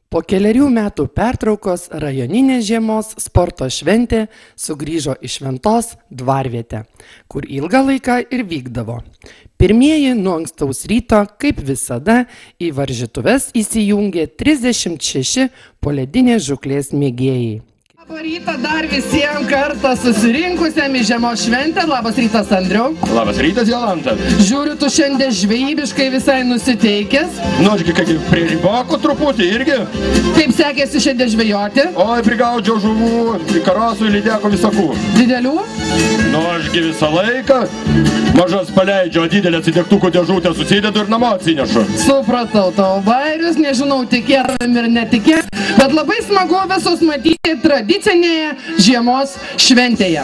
Po kelerių metų pertraukos rajoninė žiemos sporto šventė sugrįžo į Šventos dvarvietę, kur ilgą laiką ir vykdavo. Pirmieji nuo ankstaus ryto, kaip visada, į varžytuves įsijungė 36 poledinės žūklės mėgėjai. Labą rytą dar visiems kartą susirinkusiam į žiemos šventę. Labas rytas, Andriau. Labas rytas, Jolanta. Žiūriu, tu šiandien žvejybiškai visai nusiteikęs. Nu, aš kaip prie ribako truputį irgi. Kaip sekėsi šiandien žvejoti? Oi, prigaudžiau žuvų, karosų, lydekų, visakų. Didelių? Nu, ašgi visą laiką. Mažas paleidžiu, o didelę atsidegtukų dėžutę susidedu ir namo atsinešu. Supratau tavo bairius, nežinau, tikėtum ir netikėt, bet labai smagu visus matyti tradicinėje žiemos šventėje.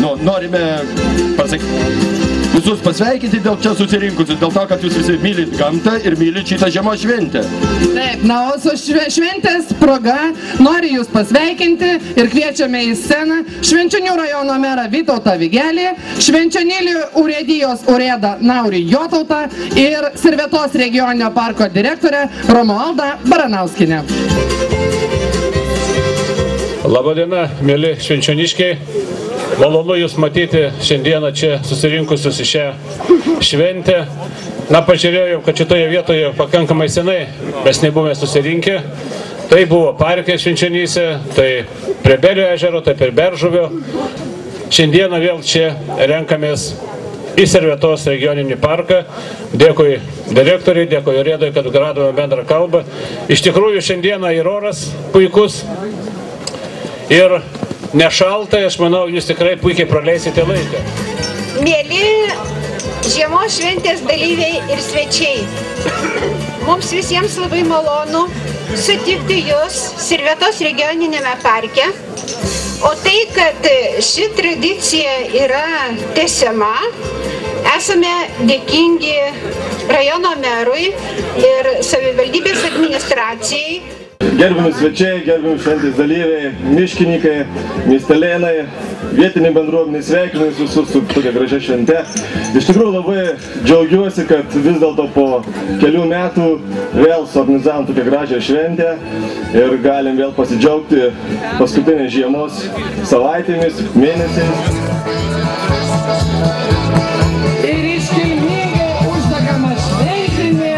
Nu, norime visus pasveikinti dėl čia susirinkusius, dėl to, kad jūs visi mylit gamtą ir mylit šitą žiemos šventę. Taip, na, o su šventės proga noriu jūs pasveikinti ir kviečiame į sceną Švenčionių rajono merą Vytautą Vigelį, Švenčionėlių urėdijos urėdą Naurį Jotautą ir Sirvetos regioninio parko direktorę Romualdą Baranauskienę. Labadiena, mėly švenčioniškiai. Malonu jūs matyti šiandieną čia susirinkusius į šią šventę. Na, pažiūrėjau, kad šitoje vietoje pakankamai senai mes nebuvome susirinkę. Tai buvo parke Švenčionyse, tai prie Belio ežero, tai prie Beržuvio. Šiandieną vėl čia renkamės į Sirvetos regioninį parką. Dėkui direktoriui, dėkui urėdui, kad radome bendrą kalbą. Iš tikrųjų, šiandieną ir oras puikus. Ir nešaltai, aš manau, jūs tikrai puikiai praleisite laiką. Mėly žiemos šventės dalyviai ir svečiai, mums visiems labai malonu sutikti jūs Sirvetos regioninėme parke. O tai, kad ši tradicija yra tęsiama, esame dėkingi rajono merui ir savivaldybės administracijai. Gerbiami svečiai, gerbiami šventės dalyviai, miškininkai, miestelėnai, vietiniai bendruomeniai, sveikinu visus su tokia gražia švente. Iš tikrųjų labai džiaugiuosi, kad vis dėlto po kelių metų vėl suorganizavom tokią gražią šventę ir galim vėl pasidžiaugti paskutinės žiemos savaitėmis, mėnesiais. Ir iškilmingai uždegama šventinė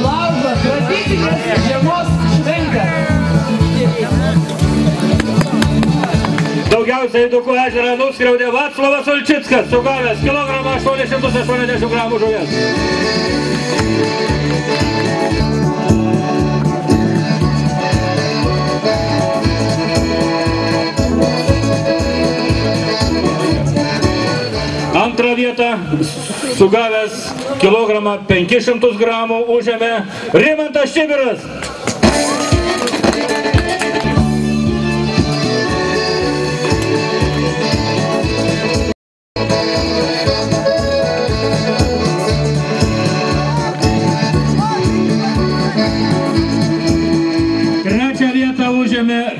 laužo tradicinės žiemos šventė. Daugiausiai Dukų ežerą nuskriaudė Vaclovas Olčickas, sugavęs kilogramą 880 gramų žuvies. Antrą vietą sugavęs kilogramą 500 gramų užėmė Rimantas Čibiras.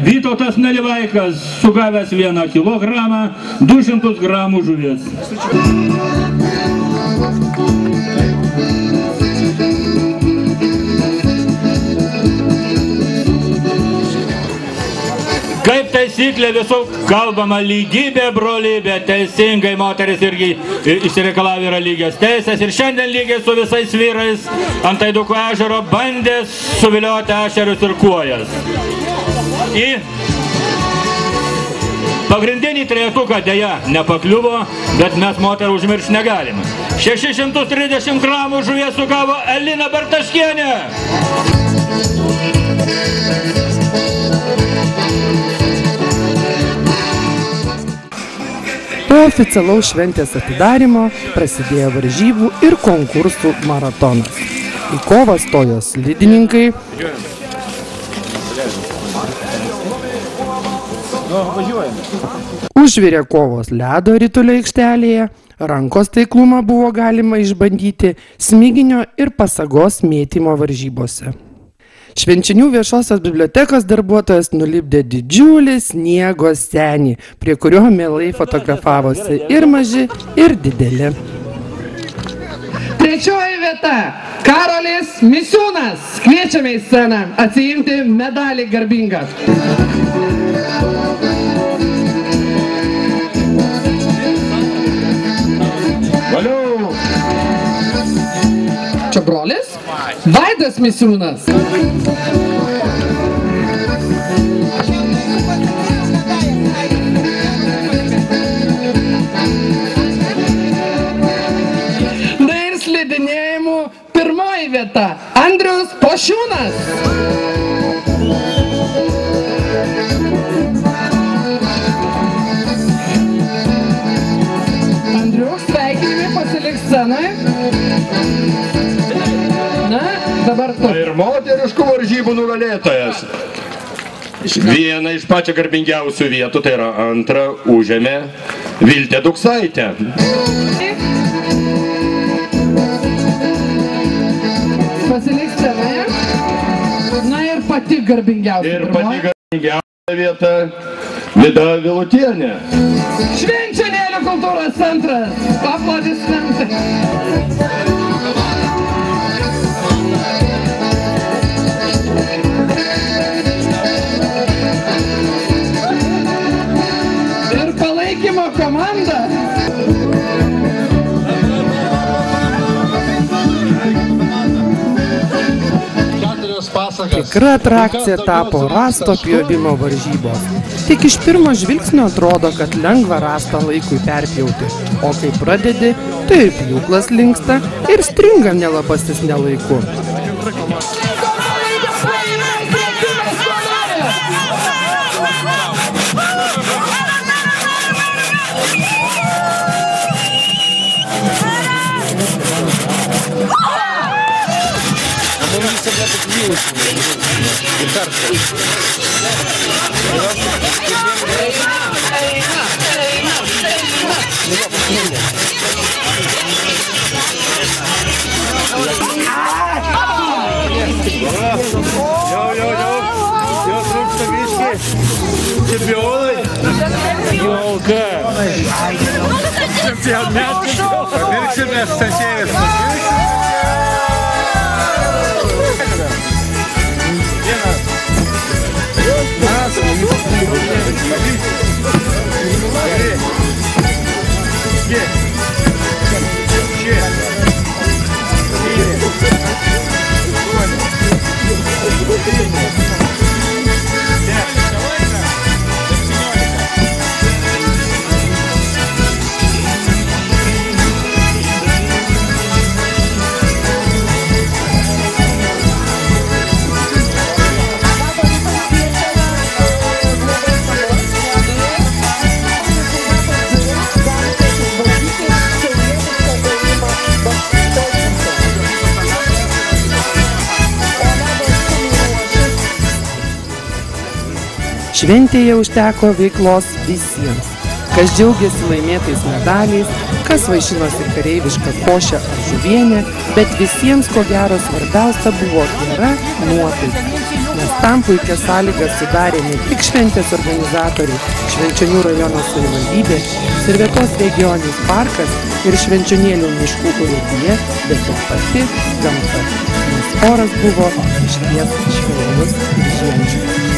Vytautas Nalivaikas, sugavęs 1 kilogramą, 200 gramų žuvies. Kaip taisyklė visų kalbama lygybė, brolybė, teisingai moteris irgi išsireikalavę yra lygios teisės ir šiandien lygiai su visais vyrais ant Aidukų ežero bandė suvilioti ešerius ir kuojas. Į pagrindinį trejetuką dėja nepakliuvo, bet mes moterų užmiršti negalime. 630 gramų žuvies sugavo Elina Bartaškienė. Po oficialaus šventės atidarymo prasidėjo varžybų ir konkursų maratonas. Į kovą stojo slidininkai, užvirė kovos ledo ritulio aikštelėje, rankos taiklumą buvo galima išbandyti smiginio ir pasagos mėtymo varžybose. Švenčionių viešosios bibliotekos darbuotojas nulipdė didžiulį sniego senį, prie kurio mielai fotografavosi ir maži, ir dideli. Trečioji vieta – Karolis Misiūnas. Kviečiame į sceną atsiimti medalį garbingą. Valiau! Čia brolis? Vaidas Misiūnas. Na ir slidinėjimų pirmoji vieta – Andrius Pošiūnas. Andrius, sveikinimai, pasilik scenoje. Na, dabar tu. Ir moteriškų varžybų nugalėtojas. Viena iš pačią garbingiausių vietų, tai yra antrą, užėmė Viltė Duksaitė. Pasilik scenoje. Na ir pati garbingiausia. Ir pati garbingiausia vieta Vida Vilutienė. Švenčionėlių kultūros centras. Aplodismentai. Ir palaikymo komanda. Tikra atrakcija tapo rąsto pjovimo varžybos. Tik iš pirmo žvilgsnio atrodo, kad lengva rąstą laikui perpjauti, o kai pradedi, tai ir pjūklas linksta ir stringa nelabasis nelaiku. Šventėje užteko veiklos visiems. Kas džiaugiasi laimėtais medaliais, kas vaišinosi kareivišką košę ar žuvienę, bet visiems ko gero svarbiausia buvo gera nuotaika. Nes tam puikias sąlygas sudarė ne tik šventės organizatoriai, Švenčionių rajono savivaldybė, Sirvėtos regioninis parkas ir Švenčionėlių miškų urėdija, bet ir pati gamta. Nes oras buvo išties švelnus ir žiemiškas.